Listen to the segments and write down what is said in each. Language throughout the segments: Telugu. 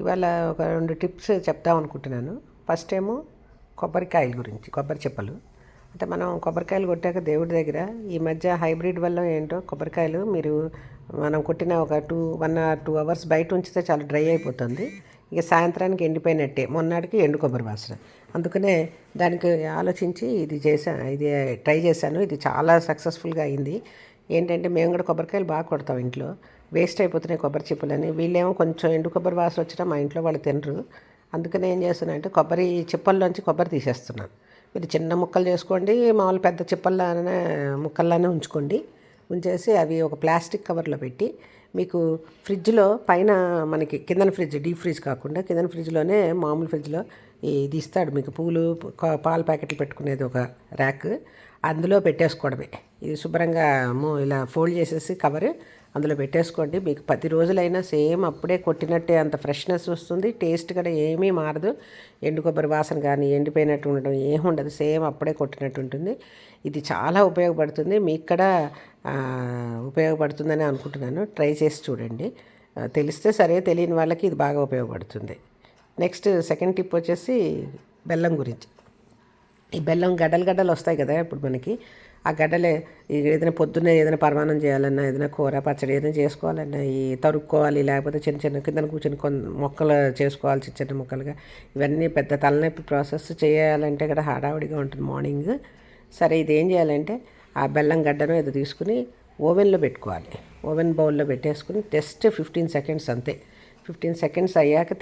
ఇవాళ ఒక 2 టిప్స్ చెప్దాం అనుకుంటున్నాను. ఫస్ట్ ఏమో కొబ్బరికాయల గురించి, కొబ్బరి చిప్పలు. అంటే మనం కొబ్బరికాయలు కొట్టాక దేవుడి దగ్గర ఈ మధ్య హైబ్రిడ్ వల్ల ఏంటో కొబ్బరికాయలు మనం కొట్టిన ఒక 1 ఆర్ 2 అవర్స్ బయట ఉంచితే చాలా డ్రై అయిపోతుంది. ఇక సాయంత్రానికి ఎండిపోయినట్టే, మొన్నటికి ఎండు కొబ్బరి వాసన. అందుకనే దానికి ఆలోచించి ఇది ట్రై చేశాను. ఇది చాలా సక్సెస్ఫుల్గా అయింది. ఏంటంటే మేము కూడా కొబ్బరికాయలు బాగా కొడతాం ఇంట్లో. వేస్ట్ అయిపోతున్నాయి కొబ్బరి చిప్పలని. వీళ్ళేమో కొంచెం ఎండు కొబ్బరి వాసన వచ్చినా మా ఇంట్లో వాళ్ళు తినరు. అందుకని ఏం చేస్తున్నా అంటే కొబ్బరి చిప్పల్లోంచి కొబ్బరి తీసేస్తున్నాను. మీరు చిన్న ముక్కలు చేసుకోండి, మామూలు పెద్ద చిప్పల్లానే ముక్కల్లానే ఉంచుకోండి. ఉంచేసి అవి ఒక ప్లాస్టిక్ కవర్లో పెట్టి మీకు ఫ్రిడ్జ్లో పైన మనకి కిందన ఫ్రిడ్జ్, డీప్ ఫ్రిడ్జ్ కాకుండా కిందన ఫ్రిడ్జ్లోనే మామూలు ఫ్రిడ్జ్లో ఇది ఇస్తాడు మీకు, పూలు పాల ప్యాకెట్లు పెట్టుకునేది ఒక ర్యాక్. అందులో పెట్టేసుకోవడమే. ఇది శుభ్రంగా ఇలా ఫోల్డ్ చేసేసి కవర్ అందులో పెట్టేసుకోండి. మీకు 10 రోజులైనా సేమ్ అప్పుడే కొట్టినట్టే అంత ఫ్రెష్నెస్ వస్తుంది. టేస్ట్ కూడా ఏమీ మారదు. ఎండు కొబ్బరి వాసన కానీ ఎండిపోయినట్టు ఉండడం ఏమి ఉండదు. సేమ్ అప్పుడే కొట్టినట్టు ఉంటుంది. ఇది చాలా ఉపయోగపడుతుంది. మీకు కూడా ఉపయోగపడుతుందని అనుకుంటున్నాను. ట్రై చేసి చూడండి. తెలిస్తే సరే, తెలియని వాళ్ళకి ఇది బాగా ఉపయోగపడుతుంది. నెక్స్ట్ సెకండ్ టిప్ వచ్చేసి బెల్లం గురించి. ఈ బెల్లం గడ్డలు వస్తాయి కదా ఇప్పుడు మనకి. ఆ గడ్డలే ఏదైనా పొద్దున్నే ఏదైనా పరమాన్నం చేయాలన్నా, ఏదైనా కూర పచ్చడి ఏదైనా చేసుకోవాలన్నా ఈ తరుక్కోవాలి, లేకపోతే చిన్న చిన్న కింద కూర్చొని మొక్కలు చేసుకోవాలి చిన్న చిన్న ముక్కలుగా. ఇవన్నీ పెద్ద తలనొప్పి ప్రాసెస్. చేయాలంటే కూడా హడావుడిగా ఉంటుంది మార్నింగ్. సరే, ఇది ఏం చేయాలంటే ఆ బెల్లం గడ్డను ఏదో తీసుకుని ఓవెన్లో పెట్టుకోవాలి. ఓవెన్ బౌల్లో పెట్టేసుకుని జస్ట్ 15 సెకండ్స్ అంతే. 15 సెకండ్స్ అయ్యాక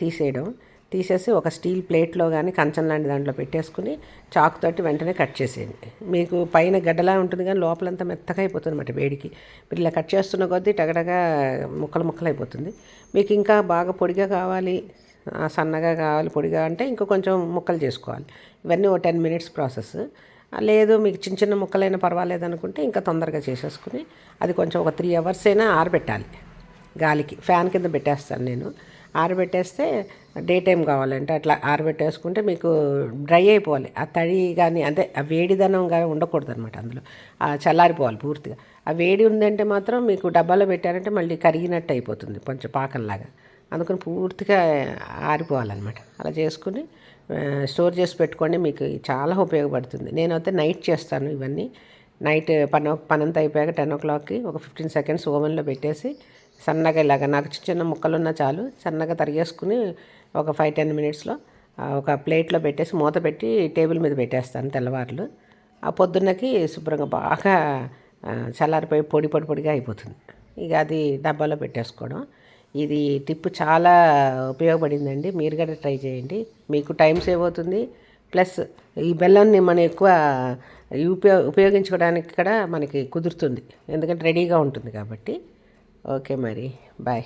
తీసేసి ఒక స్టీల్ ప్లేట్లో కానీ కంచం లాంటి దాంట్లో పెట్టేసుకుని చాకుతోటి వెంటనే కట్ చేసేయండి. మీకు పైన గడ్డలా ఉంటుంది కానీ లోపలంతా మెత్తగా అయిపోతుంది అన్నమాట వేడికి. మీరు ఇలా కట్ చేస్తున్న కొద్దీ టగటగా ముక్కలు అయిపోతుంది. మీకు ఇంకా బాగా పొడిగా కావాలి, సన్నగా కావాలి, పొడిగా అంటే ఇంకా కొంచెం ముక్కలు చేసుకోవాలి. ఇవన్నీ ఒక 10 మినిట్స్ ప్రాసెస్. లేదు మీకు చిన్న చిన్న ముక్కలైనా పర్వాలేదు అనుకుంటే ఇంకా తొందరగా చేసేసుకుని అది కొంచెం ఒక 3 అవర్స్ అయినా ఆరబెట్టాలి. గాలికి ఫ్యాన్ కింద పెట్టేస్తాను నేను. ఆరబెట్టేస్తే డే టైం కావాలంటే అట్లా ఆరబెట్టేసుకుంటే మీకు డ్రై అయిపోవాలి. ఆ తడి కానీ అంటే ఆ వేడిదనం కానీ ఉండకూడదు అనమాట. అందులో చల్లారిపోవాలి పూర్తిగా. ఆ వేడి ఉందంటే మాత్రం మీకు డబ్బాలో పెట్టారంటే మళ్ళీ కరిగినట్టు అయిపోతుంది, కొంచెం పాకంలాగా. అందుకని పూర్తిగా ఆరిపోవాలన్నమాట. అలా చేసుకుని స్టోర్ చేసి పెట్టుకోండి. మీకు చాలా ఉపయోగపడుతుంది. నేనైతే నైట్ చేస్తాను ఇవన్నీ. నైట్ పనంతా అయిపోయాక 10 o'clockకి ఒక 15 సెకండ్స్ ఓవెన్లో పెట్టేసి సన్నగా ఇలాగా నాకు చిన్న చిన్న ముక్కలున్నా చాలు సన్నగా తరిగేసుకుని ఒక 5-10 మినిట్స్లో ఒక ప్లేట్లో పెట్టేసి మూత పెట్టి టేబుల్ మీద పెట్టేస్తాను తెల్లవారులు. ఆ పొద్దున్నకి శుభ్రంగా బాగా చల్లారిపోయి పొడిగా అయిపోతుంది. ఇక అది డబ్బాలో పెట్టేసుకోవడం. ఇది టిప్ చాలా ఉపయోగపడిందండి. మీరు కూడా ట్రై చేయండి. మీకు టైం సేవ్ అవుతుంది. ప్లస్ ఈ బెల్లాన్ని మనం ఎక్కువ ఉపయోగించుకోవడానికి కూడా మనకి కుదురుతుంది, ఎందుకంటే రెడీగా ఉంటుంది కాబట్టి. ఓకే మరి, బాయ్.